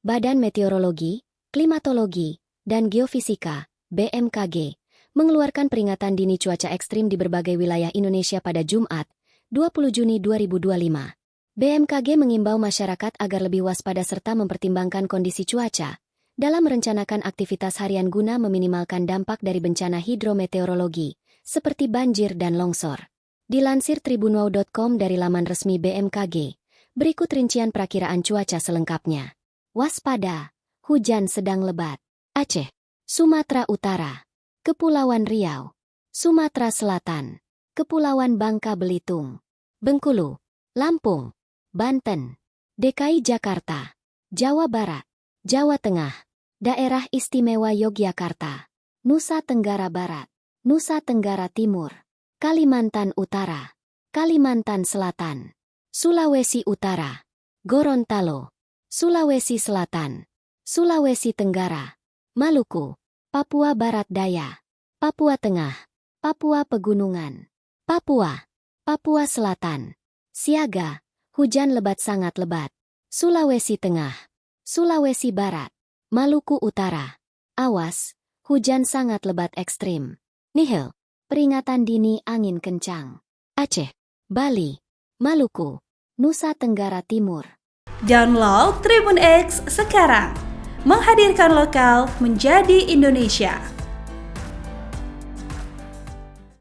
Badan Meteorologi, Klimatologi, dan Geofisika, BMKG, mengeluarkan peringatan dini cuaca ekstrim di berbagai wilayah Indonesia pada Jumat, 20 Juni 2025. BMKG mengimbau masyarakat agar lebih waspada serta mempertimbangkan kondisi cuaca dalam merencanakan aktivitas harian guna meminimalkan dampak dari bencana hidrometeorologi, seperti banjir dan longsor. Dilansir tribunwow.com dari laman resmi BMKG, berikut rincian perakiraan cuaca selengkapnya. Waspada, hujan sedang lebat. Aceh, Sumatera Utara, Kepulauan Riau, Sumatera Selatan, Kepulauan Bangka Belitung, Bengkulu, Lampung, Banten, DKI Jakarta, Jawa Barat, Jawa Tengah, Daerah Istimewa Yogyakarta, Nusa Tenggara Barat, Nusa Tenggara Timur, Kalimantan Utara, Kalimantan Selatan, Sulawesi Utara, Gorontalo, Sulawesi Selatan, Sulawesi Tenggara, Maluku, Papua Barat Daya, Papua Tengah, Papua Pegunungan, Papua, Papua Selatan, siaga, hujan lebat sangat lebat, Sulawesi Tengah, Sulawesi Barat, Maluku Utara, awas, hujan sangat lebat ekstrim. Nihil, peringatan dini angin kencang. Aceh, Bali, Maluku, Nusa Tenggara Timur. Download Tribun X sekarang, menghadirkan lokal menjadi Indonesia.